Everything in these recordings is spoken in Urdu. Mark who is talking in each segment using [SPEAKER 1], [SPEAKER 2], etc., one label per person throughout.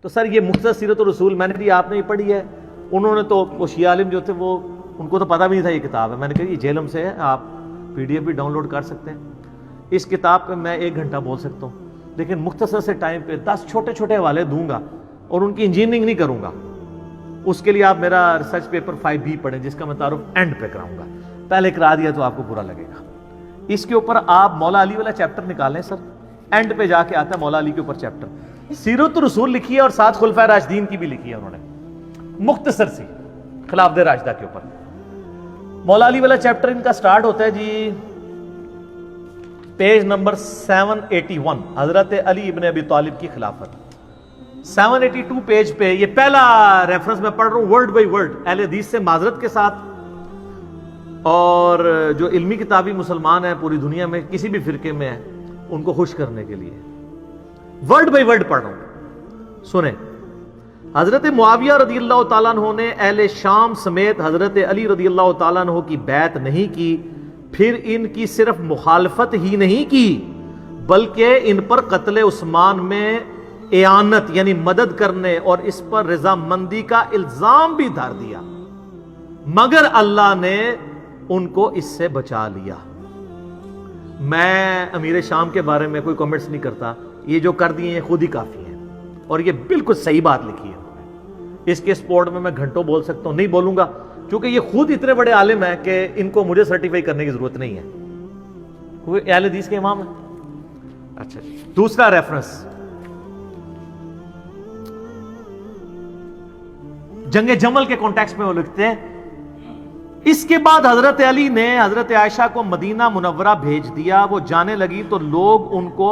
[SPEAKER 1] تو سر یہ مختصر سیرت الرسول میں نے دی آپ نے یہ پڑھی ہے؟ انہوں نے تو وہ شیعہ عالم جو تھے وہ ان کو تو پتہ بھی نہیں تھا یہ کتاب ہے. میں نے کہا یہ جیلم سے ہے, آپ PDF بھی ڈاؤن لوڈ کر سکتے ہیں. اس کتاب پہ میں 1 گھنٹہ بول سکتا ہوں, لیکن مختصر سے ٹائم پہ 10 چھوٹے چھوٹے حوالے دوں گا اور ان کی انجینئرنگ نہیں کروں گا. اس کے لیے آپ میرا ریسرچ پیپر 5B پڑھیں جس کا میں تعارف اینڈ پہ کراؤں گا. پہلے کرا دیا تو آپ کو برا لگے گا. اس کے اوپر آپ مولا علی والا چیپٹر نکالیں سر, اینڈ پہ جا کے آتا ہے مولا علی کے اوپر چیپٹر. سیرت الرسول لکھی ہے اور ساتھ خلفائے راشدین کی بھی لکھی ہے انہوں نے, مختصر سی خلافت راشدہ کے اوپر. مولا علی والا چیپٹر ان کا سٹارٹ ہوتا ہے جی پیج نمبر 781, حضرت علی ابن ابی طالب کی خلافت. 782 پیج پہ یہ پہلا ریفرنس میں پڑھ رہا ہوں ورڈ بائی ورڈ, اہل حدیث سے معذرت کے ساتھ, اور جو علمی کتابی مسلمان ہیں پوری دنیا میں کسی بھی فرقے میں ہیں ان کو خوش کرنے کے لیے ورڈ بائی ورڈ پڑھ رہا ہوں. سنیں, حضرت معاویہ رضی اللہ تعالیٰ عنہ نے اہل شام سمیت حضرت علی رضی اللہ تعالیٰ عنہ کی بیعت نہیں کی, پھر ان کی صرف مخالفت ہی نہیں کی بلکہ ان پر قتل عثمان میں اعانت یعنی مدد کرنے اور اس پر رضامندی کا الزام بھی دھر دیا, مگر اللہ نے ان کو اس سے بچا لیا. میں امیر شام کے بارے میں کوئی کمنٹس نہیں کرتا, یہ جو کر دیے یہ خود ہی کافی ہیں, اور یہ بالکل صحیح بات لکھی ہے. اس کے سپورٹ میں گھنٹوں بول سکتا ہوں, نہیں بولوں گا کیونکہ یہ خود اتنے بڑے عالم ہیں کہ ان کو مجھے سرٹیفائی کرنے کی ضرورت نہیں ہے, کوئی اہل حدیث کے امام ہے. اچھا, دوسرا ریفرنس جنگ جمل کے کانٹیکسٹ میں وہ لکھتے ہیں, اس کے بعد حضرت علی نے حضرت عائشہ کو مدینہ منورہ بھیج دیا. وہ جانے لگی تو لوگ ان کو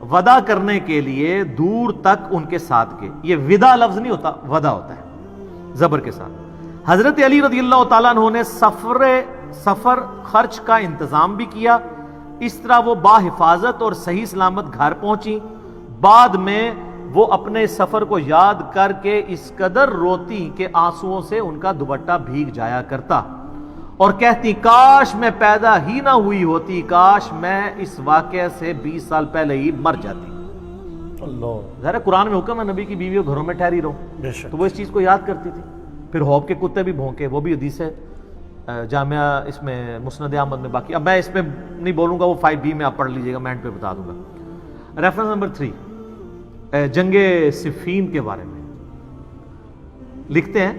[SPEAKER 1] ودا کرنے کے لیے دور تک ان کے ساتھ گئے. یہ ودا لفظ نہیں ہوتا, ودا ہوتا ہے زبر کے ساتھ. حضرت علی رضی اللہ تعالیٰ عنہ نے سفر خرچ کا انتظام بھی کیا. اس طرح وہ باحفاظت اور صحیح سلامت گھر پہنچی. بعد میں وہ اپنے سفر کو یاد کر کے اس قدر روتی کہ آنسوؤں سے ان کا دوپٹہ بھیگ جایا کرتا اور کہتی کاش میں پیدا ہی نہ ہوئی ہوتی, کاش میں اس واقعے سے 20 سال پہلے ہی مر جاتی. اللہ, ظاہر قرآن میں حکم ہے نبی کی بیویوں گھروں میں ٹھہری رہو, تو وہ اس چیز کو یاد کرتی تھی. پھر ہوب کے کتے بھی بھونکے, وہ بھی حدیث ہے جامعہ اس میں مسند احمد میں. باقی اب میں اس پہ نہیں بولوں گا, وہ 5B میں آپ پڑھ لیجئے گا, میں اینڈ پہ بتا دوں گا. ریفرنس نمبر 3 جنگ صفین کے بارے میں لکھتے ہیں,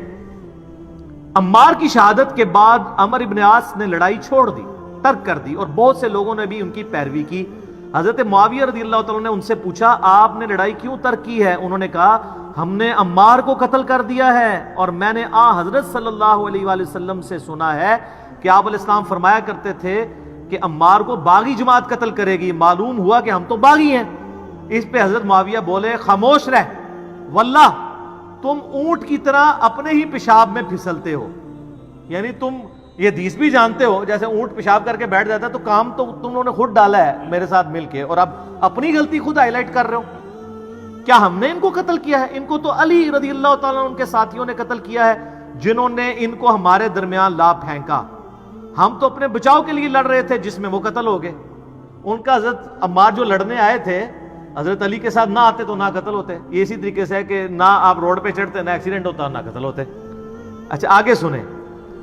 [SPEAKER 1] عمار کی شہادت کے بعد عمر ابن عاص نے لڑائی چھوڑ دی, ترک کر دی, اور بہت سے لوگوں نے بھی ان کی پیروی کی. حضرت معاویہ رضی اللہ تعالیٰ نے ان سے پوچھا آپ نے لڑائی کیوں ترک کی ہے؟ انہوں نے کہا ہم نے عمار کو قتل کر دیا ہے, اور میں نے حضرت صلی اللہ علیہ وآلہ وسلم سے سنا ہے کہ آپ علیہ السلام فرمایا کرتے تھے کہ عمار کو باغی جماعت قتل کرے گی, معلوم ہوا کہ ہم تو باغی ہیں. اس پہ حضرت معاویہ بولے خاموش رہ, واللہ تم اونٹ کی طرح اپنے ہی پیشاب میں پھسلتے ہو. یعنی تم یہ حدیث بھی جانتے ہو جیسے اونٹ پیشاب کر کے بیٹھ جاتا ہے, تو کام تو تم نے خود ڈالا ہے میرے ساتھ مل کے, اور اب اپنی غلطی خود ہائی لائٹ کر رہے ہو. کیا ہم نے ان کو قتل کیا ہے؟ ان کو تو علی رضی اللہ تعالیٰ ان کے ساتھیوں نے قتل کیا ہے جنہوں نے ان کو ہمارے درمیان لا پھینکا. ہم تو اپنے بچاؤ کے لیے لڑ رہے تھے جس میں وہ قتل ہو گئے. ان کا حضرت عمار جو لڑنے آئے تھے حضرت علی کے ساتھ نہ آتے تو نہ قتل ہوتے. یہ اسی طریقے سے ہے کہ نہ آپ روڈ پہ چڑھتے نہ ایکسیڈنٹ ہوتا نہ قتل ہوتے. اچھا آگے سنیں,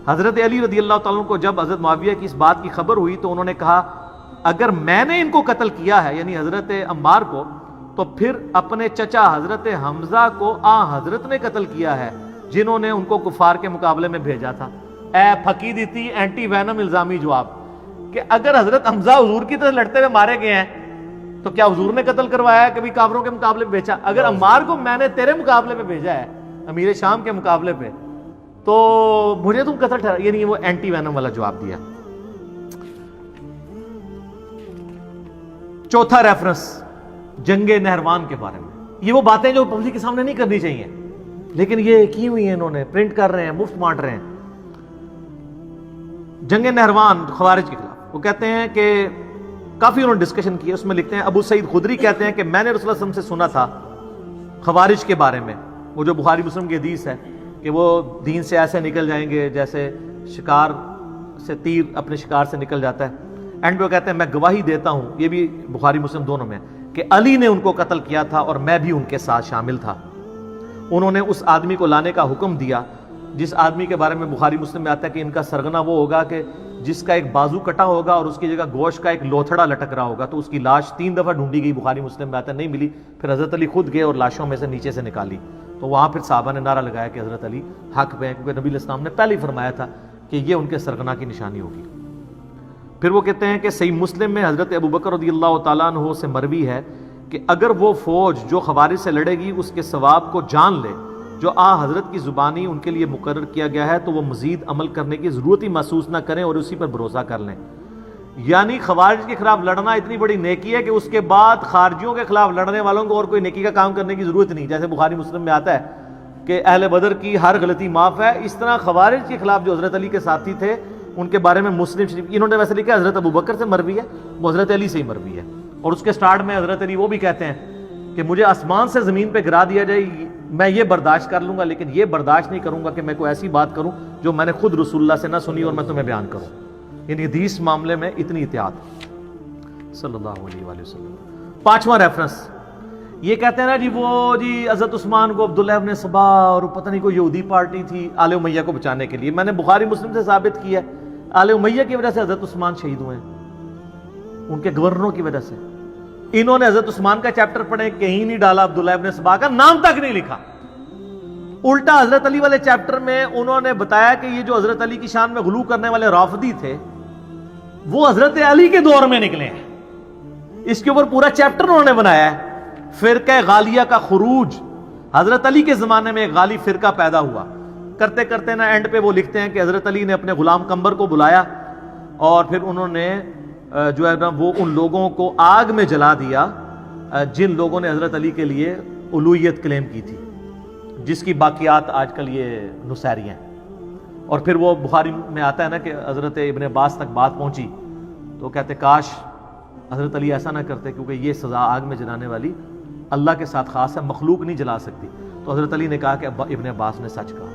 [SPEAKER 1] حضرت علی رضی اللہ تعالیٰ کو جب حضرت معاویہ کی اس بات کی خبر ہوئی تو انہوں نے کہا اگر میں نے ان کو قتل کیا ہے یعنی حضرت عمار کو, تو پھر اپنے چچا حضرت حمزہ کو حضرت نے قتل کیا ہے جنہوں نے ان کو کفار کے مقابلے میں بھیجا تھا. اے پھکی دیتی اینٹی وینم الزامی جواب کہ اگر حضرت حمزہ حضور کی طرح لڑتے ہوئے مارے گئے ہیں تو کیا حضور نے قتل کروایا ہے کبھی کافروں کے مقابلے میں بھیجا؟ اگر عمار کو میں نے تیرے مقابلے میں بھیجا ہے امیر شام کے مقابلے پہ تو مجھے تم قتل ٹھہرا, یعنی وہ اینٹی وینم والا جواب دیا. چوتھا ریفرنس جنگ نہروان کے بارے میں. یہ وہ باتیں جو پبلک کے سامنے نہیں کرنی چاہیے لیکن یہ کی ہوئی ہیں, انہوں نے پرنٹ کر رہے ہیں, مفت بانٹ رہے ہیں. جنگ نہروان خوارج کے خلاف, وہ کہتے ہیں کہ کافی انہوں نے ڈسکشن کی, اس میں لکھتے ہیں ابو سعید خدری کہتے ہیں کہ میں نے رسول اللہ صلی اللہ علیہ وسلم سے سنا تھا خوارج کے بارے میں, وہ جو بخاری مسلم کی حدیث ہے کہ وہ دین سے ایسے نکل جائیں گے جیسے شکار سے تیر اپنے شکار سے نکل جاتا ہے. اینڈ وہ کہتے ہیں میں گواہی دیتا ہوں, یہ بھی بخاری مسلم دونوں میں, کہ علی نے ان کو قتل کیا تھا اور میں بھی ان کے ساتھ شامل تھا. انہوں نے اس آدمی کو لانے کا حکم دیا جس آدمی کے بارے میں بخاری مسلم میں آتا ہے کہ ان کا سرگنا وہ ہوگا کہ جس کا ایک بازو کٹا ہوگا اور اس کی جگہ گوشت کا ایک لوتھڑا لٹک رہا ہوگا. تو اس کی لاش 3 دفعہ ڈھونڈی گئی, بخاری مسلم میں آتا ہے, نہیں ملی. پھر حضرت علی خود گئے اور لاشوں میں سے نیچے سے نکالی. تو وہاں پھر صحابہ نے نعرہ لگایا کہ حضرت علی حق پہ ہیں, کیونکہ نبی علیہ السلام نے پہلے ہی فرمایا تھا کہ یہ ان کے سرگنا کی نشانی ہوگی. پھر وہ کہتے ہیں کہ صحیح مسلم میں حضرت ابوبکر رضی اللہ تعالیٰ عنہ سے مروی ہے کہ اگر وہ فوج جو خوارج سے لڑے گی اس کے ثواب کو جان لے جو حضرت کی زبانی ان کے لیے مقرر کیا گیا ہے تو وہ مزید عمل کرنے کی ضرورت ہی محسوس نہ کریں اور اسی پر بھروسہ کر لیں. یعنی خوارج کے خلاف لڑنا اتنی بڑی نیکی ہے کہ اس کے بعد خارجیوں کے خلاف لڑنے والوں کو اور کوئی نیکی کا کام کرنے کی ضرورت نہیں. جیسے بخاری مسلم میں آتا ہے کہ اہل بدر کی ہر غلطی معاف ہے, اس طرح خوارج کے خلاف جو حضرت علی کے ساتھی تھے ان کے بارے میں مسلم شریف, انہوں نے ویسے لکھا حضرت ابوبکر سے مروی ہے, وہ حضرت علی سے ہی مروی ہے. اور اس کے سٹارٹ میں حضرت علی وہ بھی کہتے ہیں کہ مجھے آسمان سے زمین پہ گرا دیا جائے میں یہ برداشت کر لوں گا, لیکن یہ برداشت نہیں کروں گا کہ میں کوئی ایسی بات کروں جو میں نے خود رسول اللہ سے نہ سنی اور میں تمہیں بیان کروں. یعنی حدیث معاملے میں اتنی احتیاط صلی اللہ علیہ وآلہ وسلم. 5واں ریفرنس یہ کہتے ہیں نا جی وہ جی حضرت عثمان کو عبداللہ ابن سبا اور پتہ نہیں کوئی یہودی پارٹی تھی آل امیہ کو بچانے کے لیے. میں نے بخاری مسلم سے ثابت کیا ہے آل امیہ کی وجہ سے حضرت عثمان شہید ہوئے ہیں, ان کے گورنروں کی وجہ سے. انہوں نے حضرت عثمان کا چیپٹر پڑھے, کہیں نہیں ڈالا عبداللہ ابن سبا کا نام تک نہیں لکھا. الٹا حضرت علی والے چیپٹر میں انہوں نے بتایا کہ یہ جو حضرت علی کی شان میں غلو کرنے والے رافضی تھے وہ حضرت علی کے دور میں نکلے ہیں. اس کے اوپر پورا چیپٹر انہوں نے بنایا ہے. فرقہ غالیہ کا خروج, حضرت علی کے زمانے میں ایک غالی فرقہ پیدا ہوا. کرتے کرتے نا اینڈ پہ وہ لکھتے ہیں کہ حضرت علی نے اپنے غلام قمبر کو بلایا اور پھر انہوں نے جو ہے نا وہ ان لوگوں کو آگ میں جلا دیا جن لوگوں نے حضرت علی کے لیے الوہیت کلیم کی تھی, جس کی باقیات آج کل یہ نصیری ہیں. اور پھر وہ بخاری میں آتا ہے نا کہ حضرت ابن عباس تک بات پہنچی تو کہتے کاش حضرت علی ایسا نہ کرتے, کیونکہ یہ سزا آگ میں جلانے والی اللہ کے ساتھ خاص ہے, مخلوق نہیں جلا سکتی. تو حضرت علی نے کہا کہ ابن عباس نے سچ کہا.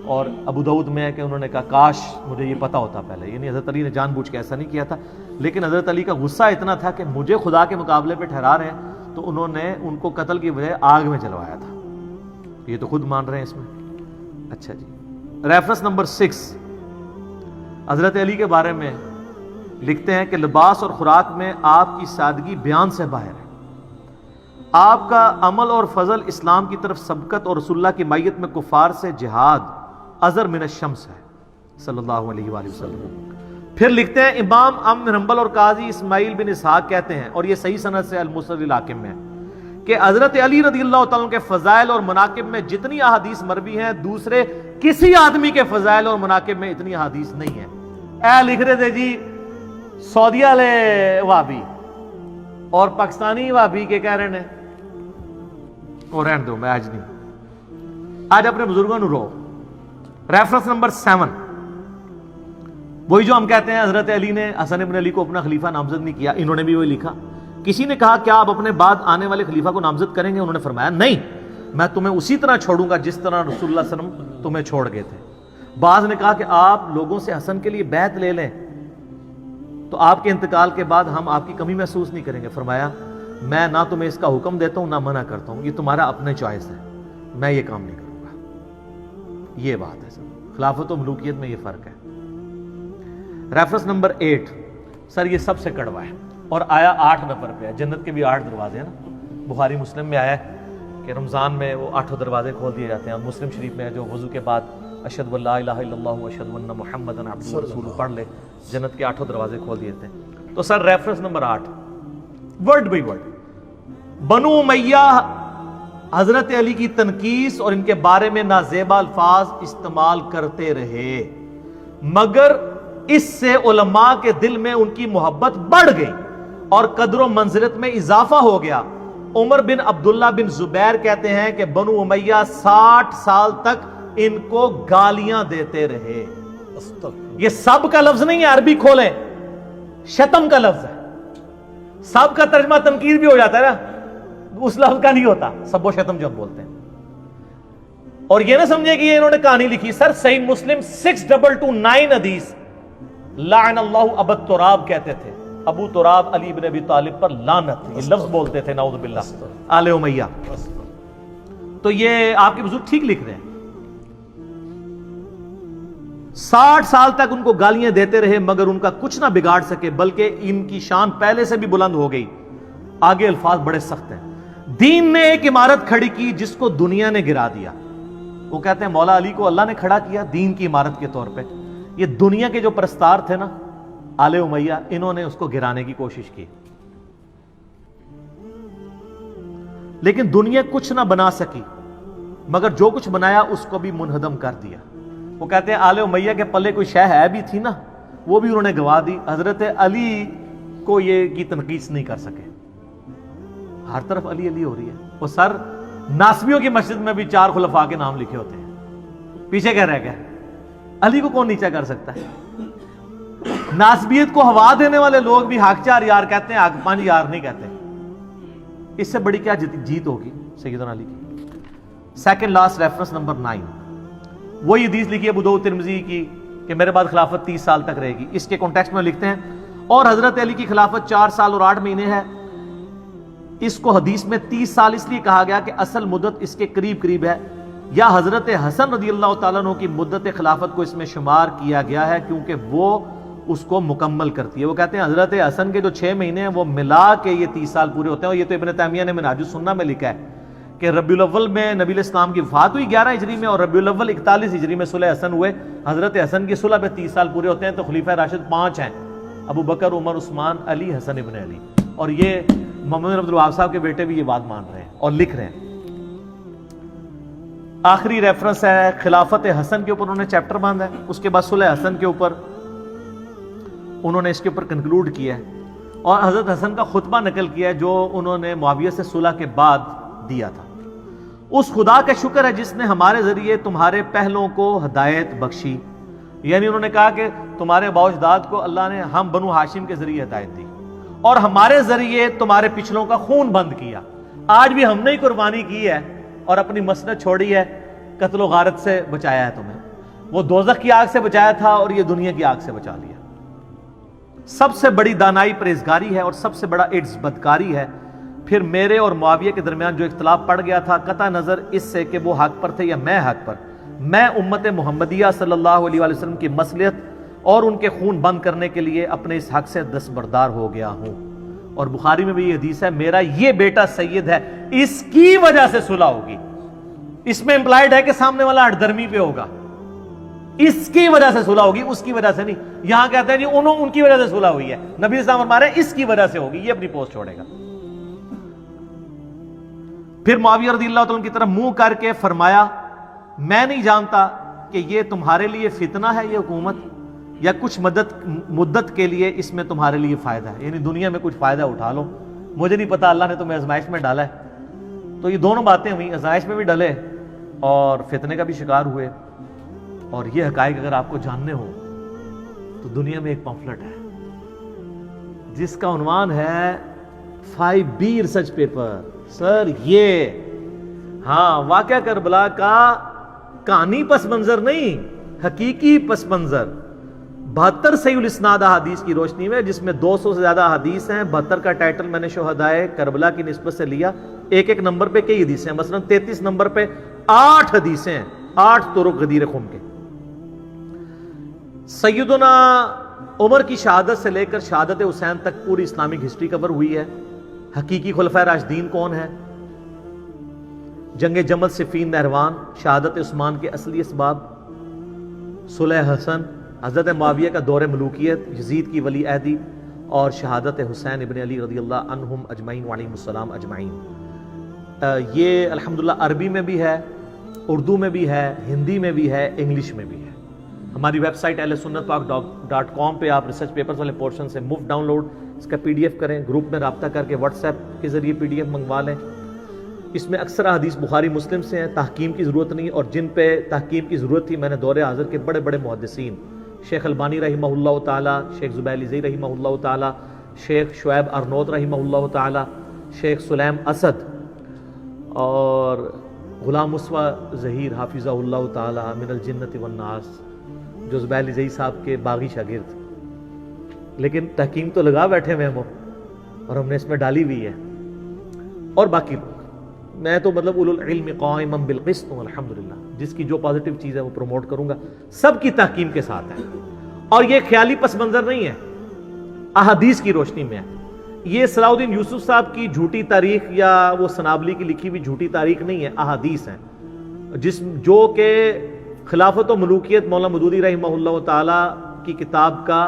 [SPEAKER 1] اور ابو داؤد میں ہے کہ انہوں نے کہا کاش مجھے یہ پتا ہوتا پہلے. یعنی حضرت علی نے جان بوجھ کے ایسا نہیں کیا تھا, لیکن حضرت علی کا غصہ اتنا تھا کہ مجھے خدا کے مقابلے پہ ٹھہرا رہے ہیں, تو انہوں نے ان کو قتل کی وجہ آگ میں جلوایا تھا. یہ تو خود مان رہے ہیں اس میں. اچھا جی, ریفرنس نمبر 6 حضرت علی کے بارے میں لکھتے ہیں کہ لباس اور خوراک میں آپ کی سادگی بیان سے باہر ہے. آپ کا عمل اور فضل اسلام کی طرف سبقت اور رسول اللہ کی مائیت میں کفار سے جہاد ازر من الشمس ہے صلی اللہ علیہ وآلہ وسلم. پھر لکھتے ہیں امام بن حنبل اور قاضی اسماعیل بن اسحاق کہتے ہیں, اور یہ صحیح سند سے المسند الحاکم میں کہ حضرت علی رضی اللہ تعالیٰ کے فضائل اور مناقب میں جتنی احادیث مروی ہیں دوسرے کسی آدمی کے فضائل اور مناقب میں اتنی احادیث نہیں ہیں. اے لکھ رہے تھے جی سعودیہ والے وہابی اور پاکستانی وہابی کے کہہ رہے ہیں اور رہن دو, میں آج نہیں, آج اپنے بزرگوں نے رو. ریفرنس نمبر 7 وہی جو ہم کہتے ہیں حضرت علی نے حسن ابن علی کو اپنا خلیفہ نامزد نہیں کیا, انہوں نے بھی وہی لکھا. کسی نے کہا کیا آپ اپنے بعد آنے والے خلیفہ کو نامزد کریں گے؟ انہوں نے فرمایا نہیں, میں تمہیں اسی طرح چھوڑوں گا جس طرح رسول اللہ صلی اللہ علیہ وسلم تمہیں چھوڑ گئے تھے. بعض نے کہا کہ آپ لوگوں سے حسن کے لیے بیعت لے لیں تو آپ کے انتقال کے بعد ہم آپ کی کمی محسوس نہیں کریں گے. فرمایا میں نہ تمہیں اس کا حکم دیتا ہوں نہ منع کرتا ہوں, یہ تمہارا اپنے چوائس ہے, میں یہ کام نہیں کروں گا. یہ بات ہے سر, خلافت و ملوکیت میں یہ فرق ہے. ریفرنس نمبر 8 سر یہ سب سے کڑوا ہے اور آیا 8 نمبر پہ ہے. جنت کے بھی 8 دروازے ہیں نا, بخاری مسلم میں آیا ہے کہ رمضان میں وہ 8 دروازے کھول دیے جاتے ہیں. مسلم شریف میں جو وضو کے بعد اشہد ان لا الہ الا اللہ و اشہد ان محمدا عبدہ ورسولہ پڑھ لے, جنت کے 8 دروازے کھول دیے جاتے ہیں. تو sir reference number 8 word by word Banu Umayya حضرت علی کی تنقیص اور ان کے بارے میں نازیبا الفاظ استعمال کرتے رہے, مگر اس سے علماء کے دل میں ان کی محبت بڑھ گئی اور قدر و منزلت میں اضافہ ہو گیا. عمر بن عبداللہ بن زبیر کہتے ہیں کہ بنو امیہ 60 سال تک ان کو گالیاں دیتے رہے. یہ سب کا لفظ نہیں ہے, عربی کھولیں, شتم کا لفظ ہے. سب کا ترجمہ تنقید بھی ہو جاتا ہے نا, اس لفظ کا نہیں ہوتا سب و شتم جو ہم بولتے ہیں. اور یہ نہ سمجھے کہ یہ انہوں نے کہانی لکھی. سر صحیح مسلم 6229 حدیث لعن اللہ ابو تراب کہتے تھے. ابو تراب علی بن ابی طالب پر لعنت, یہ لفظ بولتے تھے نعوذ باللہ آل امیہ. تو یہ آپ کے بزرگ ٹھیک لکھ رہے ہیں. 60 سال تک ان کو گالیاں دیتے رہے مگر ان کا کچھ نہ بگاڑ سکے، بلکہ ان کی شان پہلے سے بھی بلند ہو گئی. آگے الفاظ بڑے سخت ہیں. دین نے ایک عمارت کھڑی کی جس کو دنیا نے گرا دیا. وہ کہتے ہیں مولا علی کو اللہ نے کھڑا کیا دین کی عمارت کے طور پہ. یہ دنیا کے جو پرستار تھے نا آل امیہ، انہوں نے اس کو گرانے کی کوشش کی، لیکن دنیا کچھ نہ بنا سکی مگر جو کچھ بنایا اس کو بھی منہدم کر دیا. وہ کہتے ہیں آل امیہ کے پلے کوئی شے ہے بھی تھی نا، وہ بھی انہوں نے گوا دی. حضرت علی کو یہ کی تنقید نہیں کر سکے. ہر طرف علی علی ہو رہی ہے. وہ سر ناسبیوں کی مسجد میں بھی 4 خلفاء کے نام لکھے ہوتے ہیں، پیچھے کیا رہ گیا؟ علی کو کون نیچا کر سکتا ہے؟ ناسبیت کو ہوا دینے والے لوگ بھی حق 4 یار کہتے ہیں، حق 5 یار نہیں کہتے. اس سے بڑی کیا جیت ہوگی سیدنا علی کی. سیکنڈ لاسٹ ریفرنس نمبر 9، وہی حدیث لکھی ہے ابو داؤد ترمذی کی کہ میرے بعد خلافت 30 سال تک رہے گی. اس کے کانٹیکسٹ میں لکھتے ہیں اور حضرت علی کی خلافت 4 سال اور 8 مہینے ہے. اس کو حدیث میں 30 سال اس لیے کہا گیا کہ اصل مدت اس کے قریب قریب ہے، یا حضرت حسن رضی اللہ تعالیٰ عنہ کی مدت خلافت کو اس میں شمار کیا گیا ہے کیونکہ وہ اس کو مکمل کرتی ہے. وہ کہتے ہیں حضرت حسن کے جو 6 مہینے ہیں وہ ملا کے یہ 30 سال پورے ہوتے ہیں. اور یہ تو ابن تیمیہ نے منہاج السنہ میں لکھا ہے کہ ربیع الاول میں نبی علیہ السلام کی وفات ہوئی 11 ہجری میں، اور ربیع الاول 41 ہجری میں صلح حسن ہوئے. حضرت حسن کی صلح پہ 30 سال پورے ہوتے ہیں. تو خلیفہ راشد 5 ہیں، ابو بکر، عمر، عثمان، علی، حسن ابن علی. اور یہ محمد بن عبد الوہاب صاحب کے بیٹے بھی یہ بات مان رہے ہیں اور لکھ رہے ہیں. آخری ریفرنس ہے خلافت حسن کے اوپر انہوں نے چیپٹر باندھا ہے. اس کے بعد صلح حسن کے اوپر انہوں نے اس کے اوپر کنکلوڈ کیا ہے اور حضرت حسن کا خطبہ نقل کیا ہے جو انہوں نے معاویہ سے صلح کے بعد دیا تھا. اس خدا کا شکر ہے جس نے ہمارے ذریعے تمہارے پہلوں کو ہدایت بخشی. یعنی انہوں نے کہا کہ تمہارے باؤ اجداد کو اللہ نے ہم بنو ہاشم کے ذریعے ہدایت دی اور ہمارے ذریعے تمہارے پچھلوں کا خون بند کیا. آج بھی ہم نے ہی قربانی کی ہے اور اپنی مسند چھوڑی ہے، قتل و غارت سے بچایا ہے تمہیں. وہ دوزخ کی آگ سے بچایا تھا اور یہ دنیا کی آگ سے بچا لیا. سب سے بڑی دانائی پرہیزگاری ہے اور سب سے بڑا عجز بدکاری ہے. پھر میرے اور معاویہ کے درمیان جو اختلاف پڑ گیا تھا قطع نظر اس سے کہ وہ حق پر تھے یا میں حق پر، میں امت محمدیہ صلی اللہ علیہ وسلم کی مصلحت اور ان کے خون بند کرنے کے لیے اپنے اس حق سے دستبردار ہو گیا ہوں. اور بخاری میں بھی یہ حدیث ہے میرا یہ بیٹا سید ہے، اس کی وجہ سے صلح ہوگی. اس میں امپلائڈ ہے کہ سامنے والا ہٹ درمی پہ ہوگا. اس کی وجہ سے صلح ہوگی، اس کی وجہ سے نہیں. یہاں کہتے ہیں جی ان کی وجہ سے صلح ہوئی ہے، نبی اسلام فرما رہے ہیں اس کی وجہ سے ہوگی، یہ اپنی پوسٹ چھوڑے گا. پھر معاویہ رضی اللہ تعالیٰ کی طرف منہ کر کے فرمایا میں نہیں جانتا کہ یہ تمہارے لیے فتنہ ہے یہ حکومت یا کچھ مدت کے لیے اس میں تمہارے لیے فائدہ ہے، یعنی دنیا میں کچھ فائدہ اٹھا لو. مجھے نہیں پتا، اللہ نے تمہیں آزمائش میں ڈالا ہے. تو یہ دونوں باتیں ہوئی، آزمائش میں بھی ڈلے اور فتنے کا بھی شکار ہوئے. اور یہ حقائق اگر آپ کو جاننے ہو تو دنیا میں ایک پمفلٹ ہے جس کا عنوان ہے 5B ریسرچ پیپر. سر یہ واقعہ کربلا کا کہانی پس منظر نہیں، حقیقی پس منظر 72 صحیح الاسناد احادیث کی روشنی میں، جس میں 200 سے زیادہ حدیث ہیں. 72 کا ٹائٹل میں نے شہدائے کربلا کی نسبت سے لیا. ایک نمبر پہ کئی حدیثیں ہیں، مثلا 33 نمبر پہ 8 حدیثیں ہیں، 8 طرق غدیر خون کے. سیدنا عمر کی شہادت سے لے کر شہادت حسین تک پوری اسلامک ہسٹری کور ہوئی ہے. حقیقی خلفائے راشدین کون ہے، جنگ جمل، صفین، نہروان، شہادت عثمان کے اصلی اسباب، صلح حسن، حضرت معاویہ کا دور ملوکیت، یزید کی ولی عہدی اور شہادت حسین ابن علی رضی اللہ عنہم اجمعین وعلیہم السلام اجمعین. یہ الحمدللہ عربی میں بھی ہے، اردو میں بھی ہے، ہندی میں بھی ہے، انگلش میں بھی ہے. ہماری ویب سائٹ ahlsunnatpak.com پہ آپ ریسرچ پیپرز والے پورشن سے مفت ڈاؤن لوڈ اس کا PDF کریں، گروپ میں رابطہ کر کے واٹس ایپ کے ذریعے PDF منگوا لیں. اس میں اکثر حدیث بخاری مسلم سے ہیں، تحکیم کی ضرورت نہیں. اور جن پہ تحکیم کی ضرورت تھی میں نے دور حاضر کے بڑے بڑے محدثین، شیخ البانی رحمہ اللہ تعالی، شیخ زبیر علی رحمہ اللہ تعالی، شیخ شعیب ارنوت رحمہ اللہ تعالی، شیخ سلیم اسد اور غلام مصطفیٰ ظہیر حافظہ اللہ تعالی من الجنت والناس، جو زبیر علی صاحب کے باغی شاگرد. لیکن تحکیم تو لگا بیٹھے ہوئے ہم اور ہم نے اس میں ڈالی ہوئی ہے. اور باقی لوگ میں تو مطلب اولو العلم قائما بالقسط ہوں الحمدللہ، جس کی جو پازیٹیو چیز ہے وہ پروموٹ کروں گا، سب کی تحکیم کے ساتھ ہے، اور یہ خیالی پس منظر نہیں ہے، احادیث کی روشنی میں ہے۔ یہ صلاح الدین یوسف صاحب کی جھوٹی تاریخ یا وہ سنابلی کی لکھی ہوئی جھوٹی تاریخ نہیں ہے، احادیث ہیں جو کہ خلافت و ملوکیت مولانا مودودی رحمہ اللہ تعالی کی کتاب کا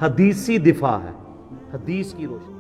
[SPEAKER 1] حدیثی دفاع ہے، حدیث کی روشنی۔